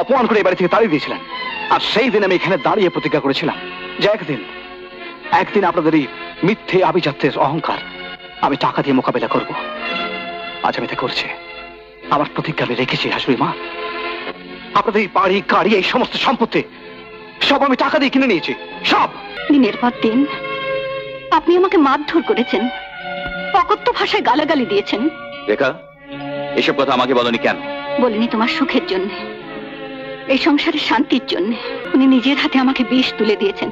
অপমান করে এবারে থেকে তাড়িয়ে দিয়েছিলেন। আর সেই দিন আমি এখানে দাঁড়িয়ে প্রতিজ্ঞা করেছিলাম যে একদিন আপনাদের এই মিথ্যে আভিজাত্যের অহংকার আমি টাকা দিয়ে মোকাবেলা করব। আজ আমি তা করছি। আমার প্রতিজ্ঞা আমি রেখেছি শাশুড়ি মা। আপনাদের এই বাড়ি গাড়ি এই সমস্ত সম্পত্তি সব আমি টাকা দিয়ে কিনে নিয়েছি, সব। দিনের পর দিন আপনি আমাকে মারধর করেছেন, অকথ্য ভাষায় গালাগালি দিয়েছেন। রেখা, এসব কথা আমাকে বলনি কেন? বলিনি তোমার সুখের জন্য, এই সংসারের শান্তির জন্য। উনি নিজের হাতে আমাকে বিষ তুলে দিয়েছেন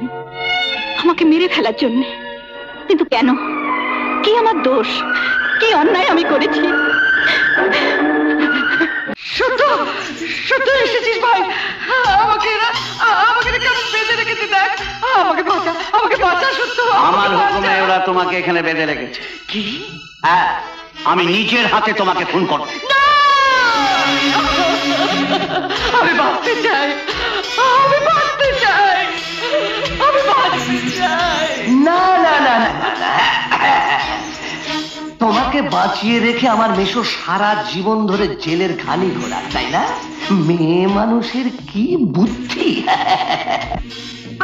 আমাকে মেরে ফেলার জন্য। কিন্তু কেন? কি আমার দোষ? কি অন্যায় আমি করেছি? শুধু শুধু এসেছিস ভাই, আমাকে কেমন বেঁধে রেখেছে দেখ। আমাকে বাঁচা সত্য। আমার হুকুমে ওরা তোমাকে এখানে বেঁধে রেখেছে। কি? হ্যাঁ, আমি নিজের হাতে তোমাকে খুন করব। আমি বাঁচতে চাই, আমি বাঁচতে চাই, আমি বাঁচতে চাই। না না না না না, তোমাকে বাঁচিয়ে রেখে আমার মেশো সারা জীবন ধরে জেলের ঘানি ঘোরা, তাই না? মেয়ে মানুষের কি বুদ্ধি!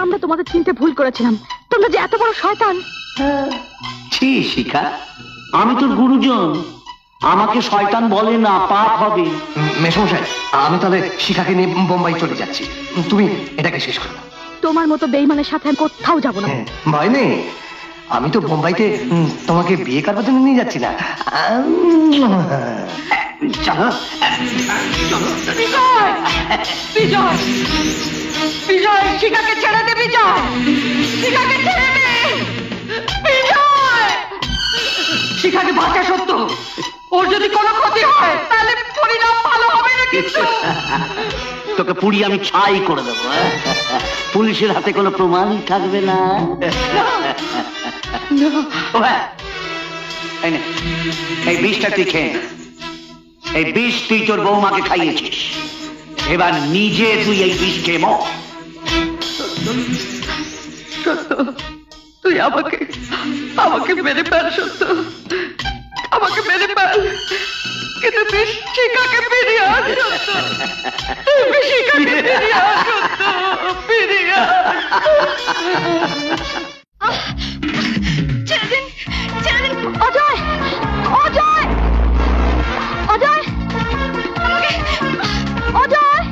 আমরা তোমাদের চিনতে ভুল করেছিলাম। তোমরা যে এত বড় শয়তান! ছি শিখা, আমি তোর গুরুজন, আমাকে শয়তান বলে না, পাপ হবে। মেশমশাই, আমি তাহলে শিখাকে নিয়ে বোম্বাই চলে যাচ্ছি, তুমি এটাকে শেষ করো। তোমার মতো বেঈমানের সাথে আমি কোথাও যাব না। ভয় নেই, আমি তো বোম্বাইতে তোমাকে বিয়ে করবার জন্য নিয়ে যাচ্ছি না। চলো বিজয়, বিজয়, বিজয়, শিখাকে ছেড়ে দে। বিজয়, শিখাকে ছেড়ে দে। বিজয়, শিখাকে বাঁচা সত্য। ওর যদি কোনো ক্ষতি হয় তাহলে পরিণাম ভালো হবে না। কিন্তু তোকে পুড়ি আমি ছাই করে দেবো। পুলিশের হাতে কোনো প্রমাণই থাকবে না। এই বিষটা তুই খেয়ে, এই বিষ তুই তোর বৌমাকে খাইয়েছিস, এবার নিজে তুই এই বিষ খেয়ে মর। সত্য, তুই আমাকে মেরে ফেল। সত্য, আমাকে মেরে ফেল, কিন্তু তুই শিখাকে ফিরিয়ে আন। সত্য, তুই শিখাকে ফিরিয়ে আন। সত্য, ফিরিয়ে আন। ছেড়ে দিন, ছেড়ে দিন। অজয়, অজয়, অজয়, অজয়।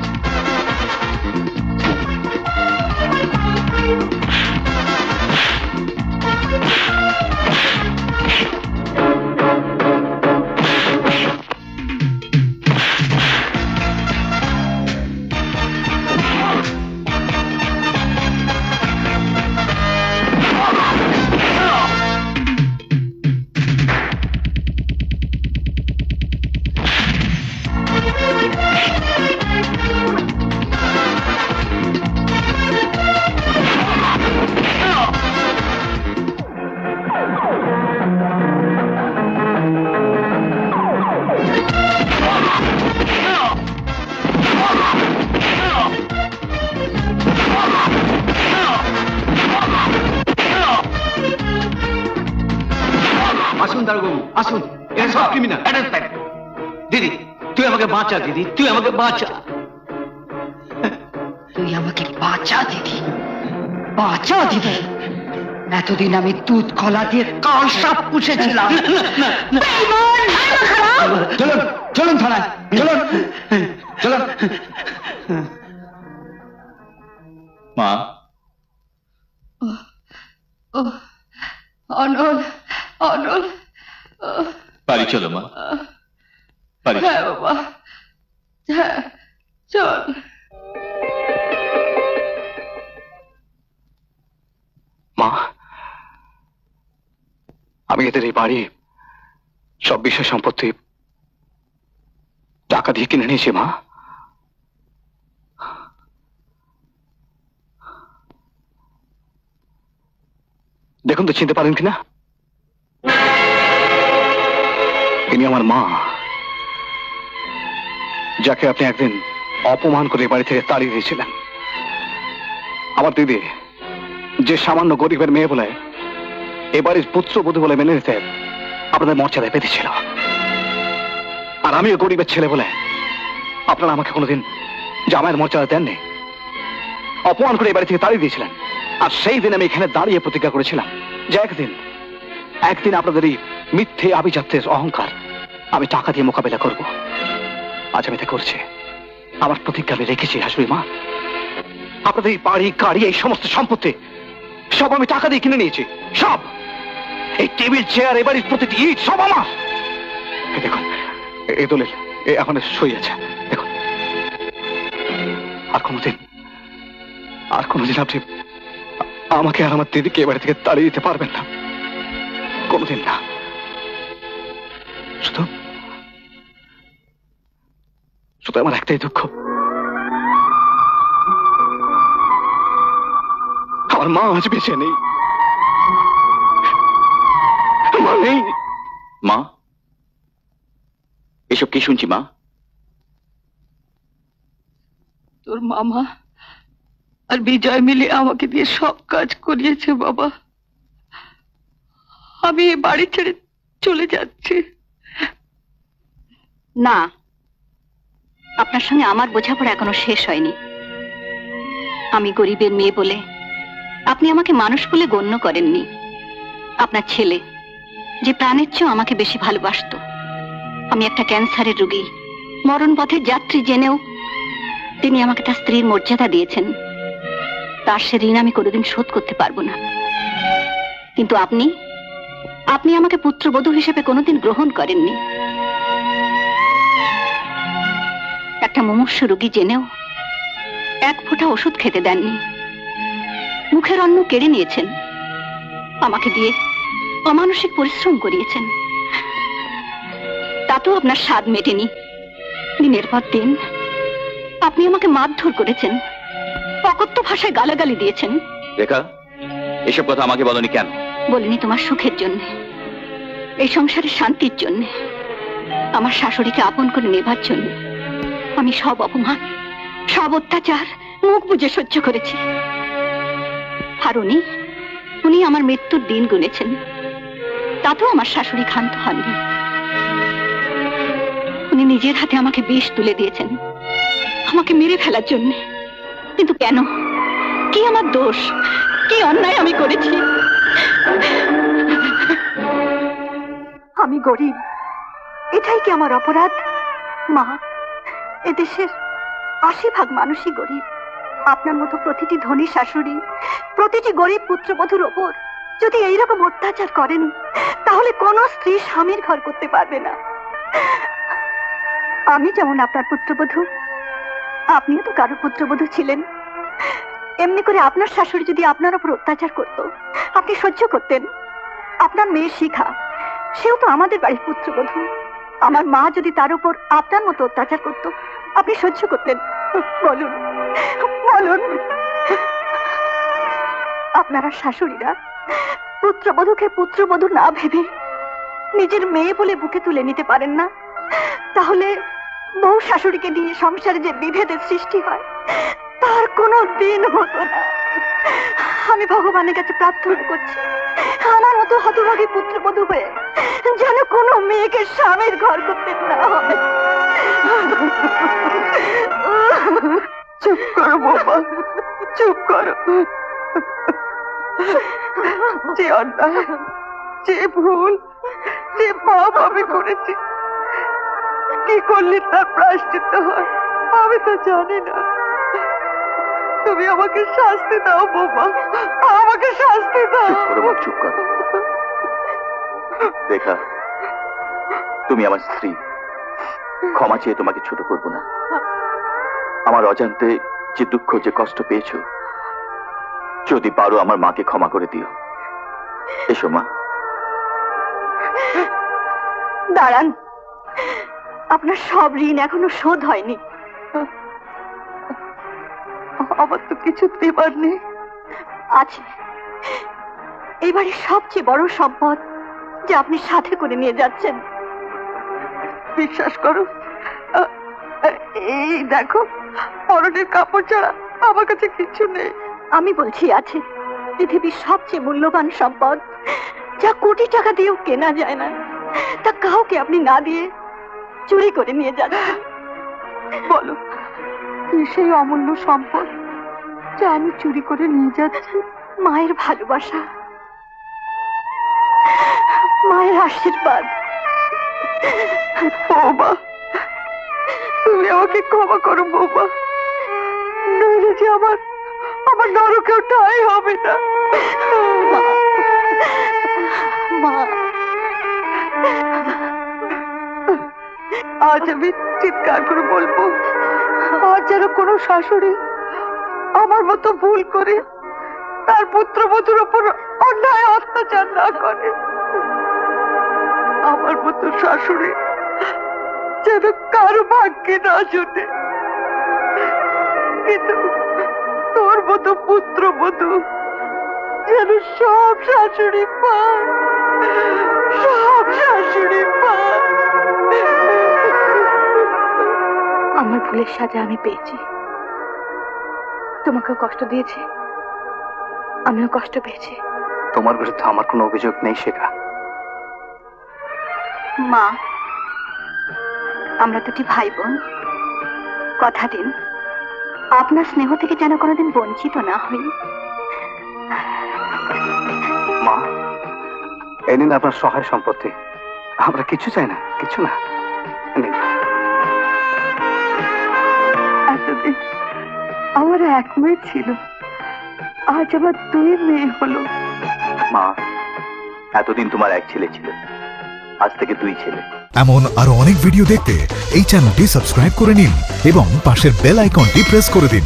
আসুন দারোগাবু, আসুন। এরা সব ক্রিমিনাল। দিদি, তুই আমাকে বাঁচা। দিদি, তুই আমাকে বাঁচা। তুই আমাকে বাঁচা দিদি, বাঁচা দিদি। এতদিন আমি দুধ কলা দিয়ে কাল সাপ পুষেছিলাম। চলুন চলুন থানায়, চলুন চলুন। মা, অনল, অনল, বাড়ি চলো মা, বাড়ি। হ্যাঁ বাবা, হ্যাঁ চল। মা, আমি এদের এই বাড়ি সব বিষয় সম্পত্তি টাকা দিয়ে কিনে নিয়েছি মা। দেখুন তো চিনতে পারেন কিনা? ইনি আমার মা, যাকে আপনি একদিন অপমান করে বাড়ি থেকে তাড়িয়ে দিয়েছিলেন। আমার দিদি, যে সামান্য গরিবের মেয়ে বলে এবারের পুত্রবধূ বলে মেনে নিতে আপনাদের মর্যাদায় পেতেছিল। আর আমিও গরিবের ছেলে বলে আপনারা আমাকে কোনোদিন জামাইয়ের মর্যাদা দেননি, অপমান করে এই বাড়ি থেকে তাড়িয়ে দিয়েছিলেন। আর সেই দিন আমি এখানে দাঁড়িয়ে প্রতিজ্ঞা করেছিলাম যে একদিন আপনাদের এই মিথ্যে আভিজাত্যের অহংকার আমি টাকা দিয়ে মোকাবেলা করব। আজ আমি তা করছি। আমার প্রতিজ্ঞা আমি রেখেছি শাশুড়ি মা। আপনাদের এই বাড়ি গাড়ি এই সমস্ত সম্পত্তি সব আমি টাকা দিয়ে কিনে নিয়েছি, সব। এই টেবিল চেয়ার এই বাড়ির প্রতিটি ইট সব আমার। এই দেখুন, এই দলিল এখন সই আছে, দেখুন। আর কোনোদিন আপনি আমাকে আর আমার দিদিকে এ বাড়ি থেকে তাড়িয়ে দিতে পারবেন না, কোনোদিন না। শুধু আমার একটাই দুঃখ, আমার মা আজ বেঁচে নেই। মা নেই। মা, এসব কি শুনছি মা? তোর মামা আর বিজয় মিলে আমাকে দিয়ে সব কাজ করিয়েছে বাবা। আমি এই বাড়ি ছেড়ে চলে যাচ্ছি। না, আপনার সঙ্গে আমার বোঝাপড়া এখনো শেষ হয়নি। আমি গরিবের মেয়ে বলে আপনি আমাকে মানুষ বলে গণ্য করেননি। আপনার ছেলে যে প্রাণের চেয়েও আমাকে বেশি ভালোবাসতো, আমি একটা ক্যান্সারের রোগী, মরণ পথের যাত্রী জেনেও তিনি আমাকে তার স্ত্রীর মর্যাদা দিয়েছেন। তার সে ঋণ আমি কোনোদিন শোধ করতে পারবো না। কিন্তু আপনি আমাকে পুত্রবধূ হিসেবে কোনোদিন গ্রহণ করেননি। একটা মুমূর্ষু রোগী জেনেও এক ফোঁটা ওষুধ খেতে দেননি। মুখের অন্ন কেড়ে নিয়েছেন, আমাকে দিয়ে অমানসিক পরিশ্রম করিয়েছেন। তাতেও আপনার স্বাদ মেটেনি। দিনের পর দিন আপনি আমাকে মারধর করেছেন, অকথ্য ভাষায় গালাগালি দিয়েছেন। রেখা, এসব কথা আমাকে বলনি কেন? বলিনি তোমার সুখের জন্য, এই সংসারের শান্তির জন্য, আমার শাশুড়িকে আপন করে নেবার জন্য। আমি সব অপমান, সব অত্যাচার মুখ বুজে সহ্য করেছি। আর উনি আমার মৃত্যুর দিন গুনেছেন, তাতেও আমার শাশুড়ি ক্ষান্ত হননি। উনি নিজের হাতে আমাকে বিষ তুলে দিয়েছেন আমাকে মেরে ফেলার জন্য। কিন্তু কেন? কি আমার দোষ? কি অন্যায় আমি করেছি? আমি গরিব, এটাই কি আমার অপরাধ? মা, এদেশের ৮০% মানুষই গরিব। আপনার মতো প্রতিটি ধনী শাশুড়ি প্রতিটি গরিব পুত্রবধূর ওপর যদি এইরকম অত্যাচার করেন, তাহলে কোন স্ত্রী স্বামীর ঘর করতে পারবে না। আমি যেমন আপনার পুত্রবধূ, আপনিও তো কারো পুত্রবধূ ছিলেন। এমনি করে আপনার শাশুড়ি যদি আপনার উপর অত্যাচার করত, আপনি সহ্য করতেন? আপনার মেয়ে শিখা, সেও তো আমাদের বাড়ির পুত্রবধূ। আমার মা যদি তার উপর আপনার মতো অত্যাচার করত, আপনি সহ্য করতেন? বলুন বলুন। আপনারা শাশুড়িরা পুত্রবধূকে পুত্রবধূ না ভেবে নিজের মেয়ে বলে বুকে তুলে নিতে পারেন না? তাহলে বউ শাশুড়িকে নিয়ে সংসারে যে বিভেদের সৃষ্টি হয়, তার কোনো দিন হতো না। আমি ভগবানের কাছে প্রার্থনা করছি, আমার মতো হতভাগী পুত্রবধূ হয়ে যেন কোনো মেয়েকে স্বামীর ঘর করতে না হয়। চুপ করো বাবা, চুপ করো। যে অন্যায়, যে ভুল, যে পাপ আমি করেছি, কি করলে তার প্রায়শ্চিত্ত হয় আমি তো জানি না। তুমি আমাকে শাস্তি দাও বাবা, আমাকে শাস্তি দাও। চুপ করো মা, চুপ করো। রেখা, তুমি আমার স্ত্রী, ক্ষমা চেয়ে তোমাকে ছোট করব না। আমার অজান্তে যে দুঃখ, যে কষ্ট পেয়েছো, যদি পারো আমার মাকে ক্ষমা করে দিও। এসো মা। দাঁড়ান, আপনার সব ঋণ এখনো শোধ হয়নি। আমার তো কিছু দেবার নেই। আছে, এই বাড়ির সবচেয়ে বড় সম্পদ যা আপনি সাথে করে নিয়ে যাচ্ছেন। বিশ্বাস করো, এই দেখো, পরনের কাপড় ছাড়া আমার কাছে কিছু নেই। আমি বলছি আছে, পৃথিবীর সবচেয়ে মূল্যবান সম্পদ যা কোটি টাকা দিয়েও কেনা যায় না, তা কাউকে আপনি না দিয়ে চুরি করে নিয়ে যাচ্ছেন। বলো, সেই অমূল্য সম্পদ যা আমি চুরি করে নিয়ে যাচ্ছি? মায়ের ভালোবাসা, মায়ের আশীর্বাদ। বৌমা, তুমি আমাকে ক্ষমা করো বৌমা, নইলে যে আমার নরকেও ঠাঁই হবে না। মা, আজ আমি চিৎকার করে বলবো, আর যেন কোনো শাশুড়ি আমার মতো ভুল করে তার পুত্রবধূর উপর অন্যায় অত্যাচার না করে। আমার মতো শাশুড়ি যেন কারো ভাগ্যে না জোটে, কিন্তু তোর মতো পুত্রবধূ যেন সব শাশুড়ি পায়, সব শাশুড়ি পায়। আমার ভুলের সাজা আমি পেয়েছি। তোমাকেও কষ্ট দিয়েছি, আমিও কষ্ট পেয়েছি। তোমার বিরুদ্ধে আমার কোনো অভিযোগ নেই শিখা। মা, আমরা দুটি ভাই বোন, কথা দিন আপনার স্নেহ থেকে যেন কোনোদিন বঞ্চিত না হই। মা, এই নিন আপনার সহায় সম্পত্তি। আমরা কিছু চাই না, কিছু না। নিন। এতদিন আমার এক মেয়ে ছিল, আজ আমার 2 মেয়ে হলো। মা, এতদিন তোমার এক ছেলে ছিল, আজ থেকে 2 ছেলে। এমন আরো অনেক ভিডিও দেখতে এই চ্যানেলটি সাবস্ক্রাইব করে নিন এবং পাশের বেল আইকনটি প্রেস করে দিন।